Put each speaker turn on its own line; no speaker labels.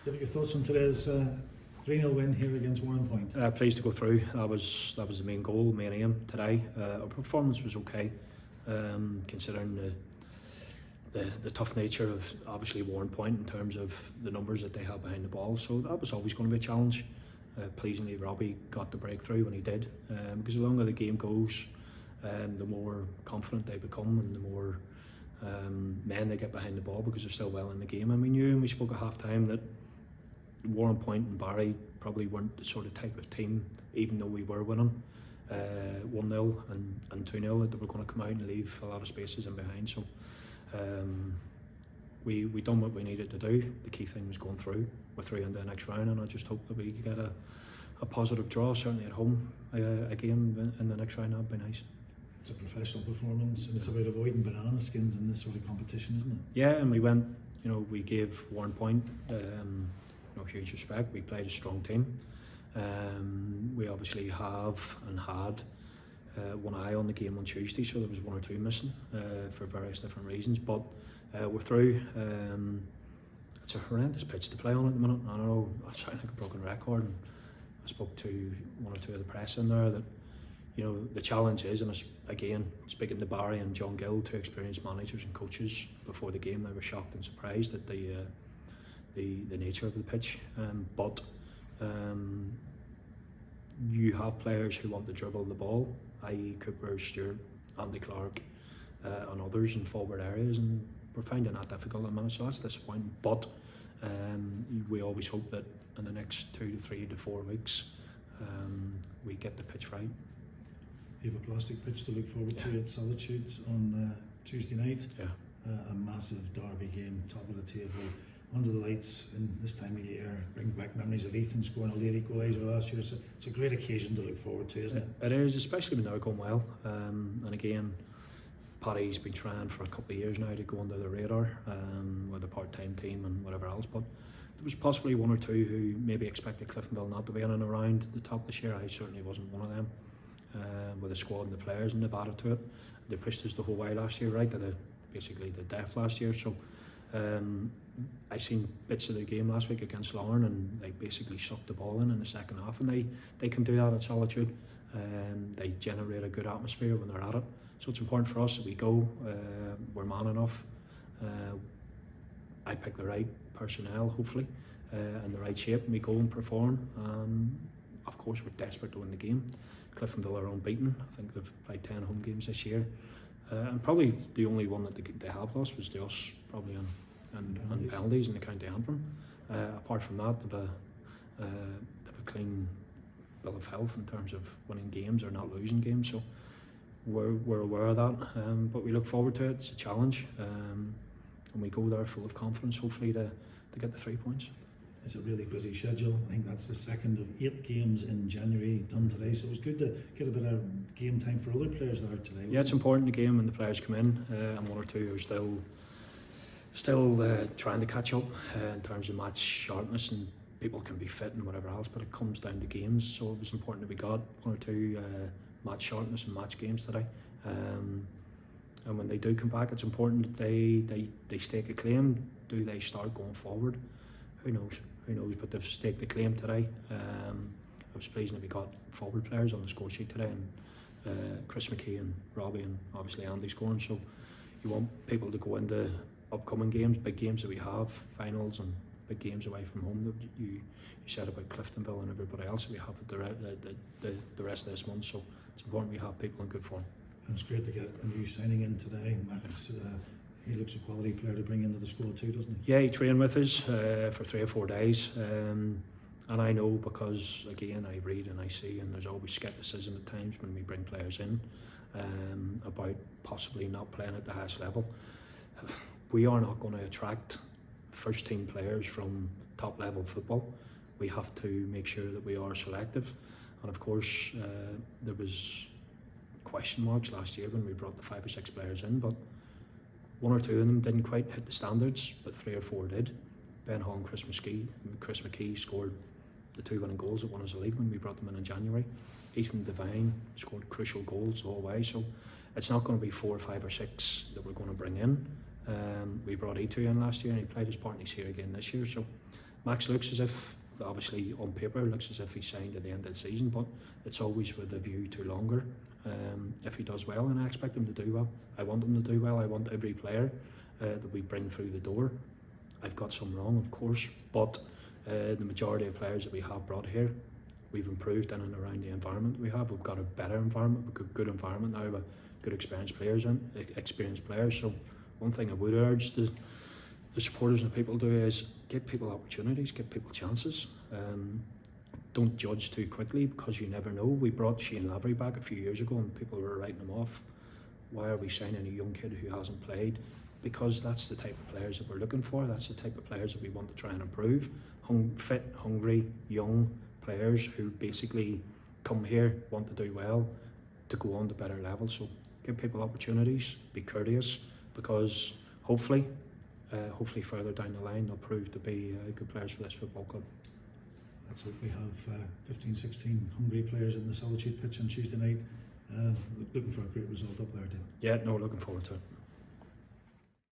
David, your thoughts on today's 3-0 win here against Warrenpoint?
Pleased to go through. That was the main goal, main aim today. Our performance was okay, considering the tough nature of obviously Warrenpoint in terms of the numbers that they have behind the ball. So that was always going to be a challenge. Pleasingly, Robbie got the breakthrough when he did, because the longer the game goes, the more confident they become and the more men they get behind the ball because they're still well in the game. And we knew, and we spoke at half time, that Warrenpoint and Barry probably weren't the sort of type of team, even though we were winning 1-0 and 2-0, that they were going to come out and leave a lot of spaces in behind. So we done what we needed to do. The key thing was going through. We're through into the next round, and I just hope that we could get a positive draw, certainly at home again in the next round. That'd be nice.
It's a professional performance, and it's about avoiding banana skins in this sort of competition, isn't it?
Yeah, and we went, we gave Warrenpoint huge respect. We played a strong team. We obviously have and had one eye on the game on Tuesday, so there was one or two missing for various different reasons, but we're through. It's a horrendous pitch to play on at the minute. I know I sound like a broken record, and I spoke to one or two of the press in there that the challenge is, and it's, again, speaking to Barry and John Gill, two experienced managers and coaches before the game, they were shocked and surprised at the nature of the pitch, but you have players who want to dribble the ball, i.e. Cooper, Stewart, Andy Clark and others in forward areas, and we're finding that difficult at the minute, so that's disappointing. But we always hope that in the next 2 to 3 to 4 weeks we get the pitch right.
You have a plastic pitch to look forward to at Solitude on Tuesday night.
Yeah.
A massive derby game, top of the table, under the lights in this time of year. Bring back memories of Ethan scoring a late equaliser last year. So it's a great occasion to look forward to, isn't it?
It is, especially when they're going well. And again, Paddy's been trying for a couple of years now to go under the radar with a part-time team and whatever else. But there was possibly one or two who maybe expected Cliftonville not to be in and around the top this year. I certainly wasn't one of them. With the squad and the players, and they've added to it. They pushed us the whole way last year, right to basically the death last year. So I seen bits of the game last week against Lauren, and they basically sucked the ball in the second half, and they can do that at Solitude. They generate a good atmosphere when they're at it. So it's important for us that we go. We're man enough. I pick the right personnel, hopefully, in the right shape, and we go and perform. Of course, we're desperate to win the game. Cliftonville are unbeaten. I think they've played 10 home games this year, and probably the only one that they have lost was to us, probably on penalties in the County Antrim. Apart from that, they've a clean bill of health in terms of winning games or not losing games. So we're aware of that, but we look forward to it. It's a challenge, and we go there full of confidence, hopefully to get the 3 points.
It's a really busy schedule. I think that's the second of 8 games in January done today, so it was good to get a bit of game time for other players that are out today.
Yeah, it's important, the game, when the players come in, and one or two are still trying to catch up in terms of match sharpness, and people can be fit and whatever else, but it comes down to games. So it was important that we got one or two match sharpness and match games today, and when they do come back, it's important that they stake a claim. Do they start going forward? Who knows, but they've staked the claim today. I was pleased that we got forward players on the score sheet today, and Chris McKee and Robbie, and obviously Andy scoring. So you want people to go into upcoming games, big games that we have, finals and big games away from home that you said about Cliftonville and everybody else that we have at the rest of this month. So it's important we have people in good form.
And it's great to get a new signing in today, Max. He looks a quality player to bring into the squad too, doesn't he?
Yeah, he trained with us for 3 or 4 days, and I know, because again I read and I see, and there's always scepticism at times when we bring players in about possibly not playing at the highest level. We are not going to attract first team players from top level football. We have to make sure that we are selective, and of course there was question marks last year when we brought the 5 or 6 players in, but 1 or 2 of them didn't quite hit the standards, but 3 or 4 did. Ben Hall and Chris McKee scored the 2 winning goals that won us the league when we brought them in January. Ethan Devine scored crucial goals the whole way, so it's not going to be 4 or 5 or 6 that we're going to bring in. We brought E2 in last year, and he played his part, and he's here again this year, so Max looks as if, obviously on paper, looks as if he's signed at the end of the season, but it's always with a view to longer. If he does well, and I expect him to do well. I want him to do well. I want every player that we bring through the door. I've got some wrong, of course, but the majority of players that we have brought here, we've improved in and around the environment we have. We've got a better environment, we've got a good environment now, with good experienced players. So one thing I would urge the supporters and the people do is give people opportunities, give people chances. Don't judge too quickly, because you never know. We brought Shane Lavery back a few years ago and people were writing him off. Why are we signing a young kid who hasn't played? Because that's the type of players that we're looking for. That's the type of players that we want to try and improve. Fit, hungry, young players who basically come here, want to do well, to go on to better levels. So give people opportunities, be courteous, because hopefully further down the line they'll prove to be good players for this football club.
Let's hope we have 15, 16 hungry players in the Solitude pitch on Tuesday night. Looking for a great result up there, Dale.
Yeah, no, looking forward to it.